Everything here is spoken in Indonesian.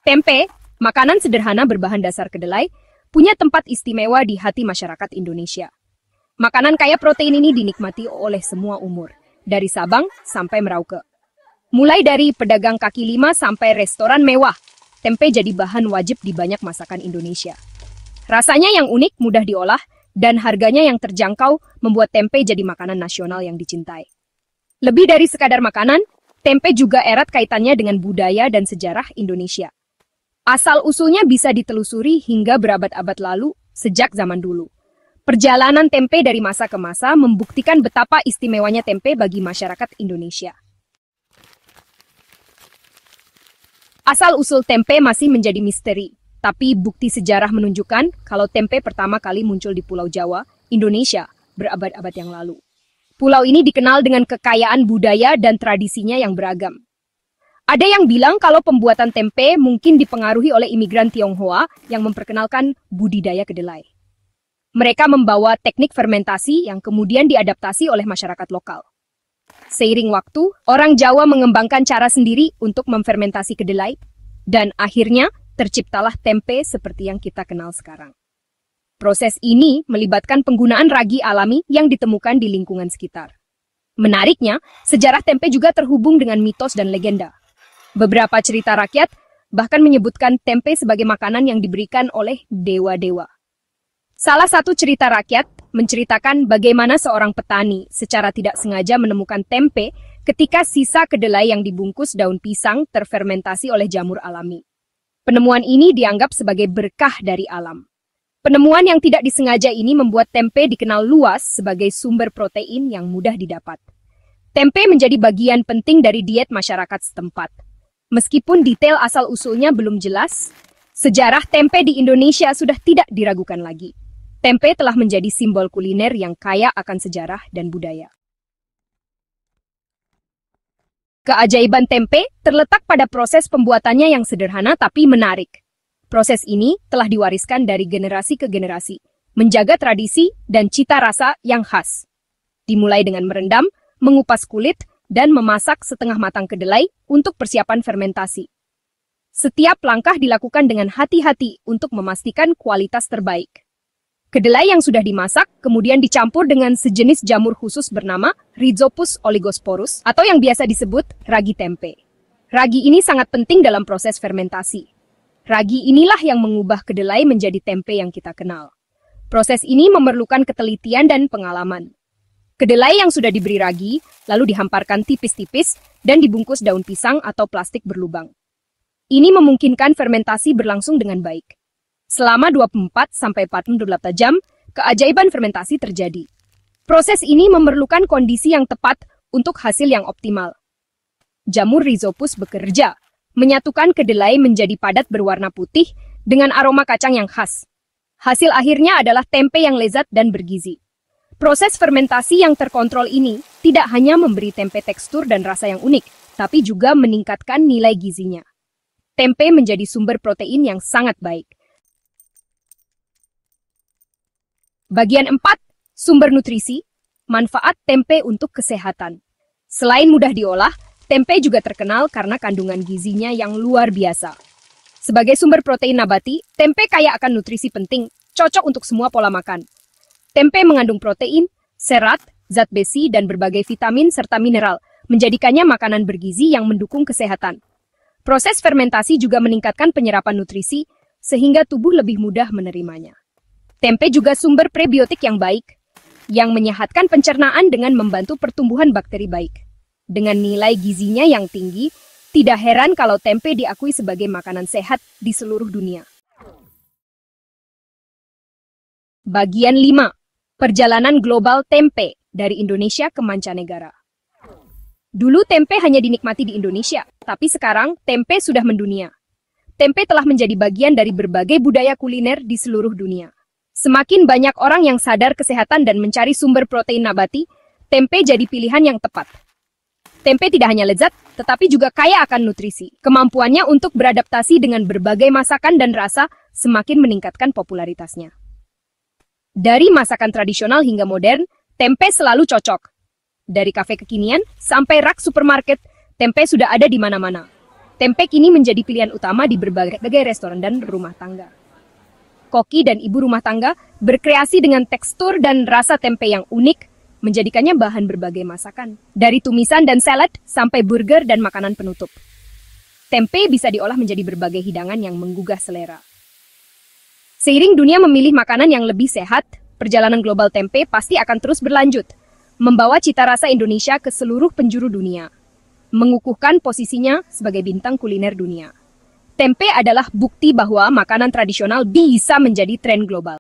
Tempe, makanan sederhana berbahan dasar kedelai, punya tempat istimewa di hati masyarakat Indonesia. Makanan kaya protein ini dinikmati oleh semua umur, dari Sabang sampai Merauke. Mulai dari pedagang kaki lima sampai restoran mewah, tempe jadi bahan wajib di banyak masakan Indonesia. Rasanya yang unik, mudah diolah, dan harganya yang terjangkau membuat tempe jadi makanan nasional yang dicintai. Lebih dari sekadar makanan, tempe juga erat kaitannya dengan budaya dan sejarah Indonesia. Asal-usulnya bisa ditelusuri hingga berabad-abad lalu, sejak zaman dulu. Perjalanan tempe dari masa ke masa membuktikan betapa istimewanya tempe bagi masyarakat Indonesia. Asal-usul tempe masih menjadi misteri, tapi bukti sejarah menunjukkan kalau tempe pertama kali muncul di Pulau Jawa, Indonesia, berabad-abad yang lalu. Pulau ini dikenal dengan kekayaan budaya dan tradisinya yang beragam. Ada yang bilang kalau pembuatan tempe mungkin dipengaruhi oleh imigran Tionghoa yang memperkenalkan budidaya kedelai. Mereka membawa teknik fermentasi yang kemudian diadaptasi oleh masyarakat lokal. Seiring waktu, orang Jawa mengembangkan cara sendiri untuk memfermentasi kedelai, dan akhirnya terciptalah tempe seperti yang kita kenal sekarang. Proses ini melibatkan penggunaan ragi alami yang ditemukan di lingkungan sekitar. Menariknya, sejarah tempe juga terhubung dengan mitos dan legenda. Beberapa cerita rakyat bahkan menyebutkan tempe sebagai makanan yang diberikan oleh dewa-dewa. Salah satu cerita rakyat menceritakan bagaimana seorang petani secara tidak sengaja menemukan tempe ketika sisa kedelai yang dibungkus daun pisang terfermentasi oleh jamur alami. Penemuan ini dianggap sebagai berkah dari alam. Penemuan yang tidak disengaja ini membuat tempe dikenal luas sebagai sumber protein yang mudah didapat. Tempe menjadi bagian penting dari diet masyarakat setempat. Meskipun detail asal-usulnya belum jelas, sejarah tempe di Indonesia sudah tidak diragukan lagi. Tempe telah menjadi simbol kuliner yang kaya akan sejarah dan budaya. Keajaiban tempe terletak pada proses pembuatannya yang sederhana tapi menarik. Proses ini telah diwariskan dari generasi ke generasi, menjaga tradisi dan cita rasa yang khas. Dimulai dengan merendam, mengupas kulit, dan memasak setengah matang kedelai untuk persiapan fermentasi. Setiap langkah dilakukan dengan hati-hati untuk memastikan kualitas terbaik. Kedelai yang sudah dimasak kemudian dicampur dengan sejenis jamur khusus bernama Rhizopus oligosporus atau yang biasa disebut ragi tempe. Ragi ini sangat penting dalam proses fermentasi. Ragi inilah yang mengubah kedelai menjadi tempe yang kita kenal. Proses ini memerlukan ketelitian dan pengalaman. Kedelai yang sudah diberi ragi, lalu dihamparkan tipis-tipis dan dibungkus daun pisang atau plastik berlubang. Ini memungkinkan fermentasi berlangsung dengan baik. Selama 24-48 jam, keajaiban fermentasi terjadi. Proses ini memerlukan kondisi yang tepat untuk hasil yang optimal. Jamur Rhizopus bekerja, menyatukan kedelai menjadi padat berwarna putih dengan aroma kacang yang khas. Hasil akhirnya adalah tempe yang lezat dan bergizi. Proses fermentasi yang terkontrol ini tidak hanya memberi tempe tekstur dan rasa yang unik, tapi juga meningkatkan nilai gizinya. Tempe menjadi sumber protein yang sangat baik. Bagian 4, sumber nutrisi, manfaat tempe untuk kesehatan. Selain mudah diolah, tempe juga terkenal karena kandungan gizinya yang luar biasa. Sebagai sumber protein nabati, tempe kaya akan nutrisi penting, cocok untuk semua pola makan. Tempe mengandung protein, serat, zat besi, dan berbagai vitamin serta mineral, menjadikannya makanan bergizi yang mendukung kesehatan. Proses fermentasi juga meningkatkan penyerapan nutrisi, sehingga tubuh lebih mudah menerimanya. Tempe juga sumber prebiotik yang baik, yang menyehatkan pencernaan dengan membantu pertumbuhan bakteri baik. Dengan nilai gizinya yang tinggi, tidak heran kalau tempe diakui sebagai makanan sehat di seluruh dunia. Bagian 5. Perjalanan global tempe dari Indonesia ke mancanegara. Dulu tempe hanya dinikmati di Indonesia, tapi sekarang tempe sudah mendunia. Tempe telah menjadi bagian dari berbagai budaya kuliner di seluruh dunia. Semakin banyak orang yang sadar kesehatan dan mencari sumber protein nabati, tempe jadi pilihan yang tepat. Tempe tidak hanya lezat, tetapi juga kaya akan nutrisi. Kemampuannya untuk beradaptasi dengan berbagai masakan dan rasa semakin meningkatkan popularitasnya. Dari masakan tradisional hingga modern, tempe selalu cocok. Dari kafe kekinian sampai rak supermarket, tempe sudah ada di mana-mana. Tempe kini menjadi pilihan utama di berbagai restoran dan rumah tangga. Koki dan ibu rumah tangga berkreasi dengan tekstur dan rasa tempe yang unik, menjadikannya bahan berbagai masakan. Dari tumisan dan salad sampai burger dan makanan penutup. Tempe bisa diolah menjadi berbagai hidangan yang menggugah selera. Seiring dunia memilih makanan yang lebih sehat, perjalanan global tempe pasti akan terus berlanjut, membawa cita rasa Indonesia ke seluruh penjuru dunia, mengukuhkan posisinya sebagai bintang kuliner dunia. Tempe adalah bukti bahwa makanan tradisional bisa menjadi tren global.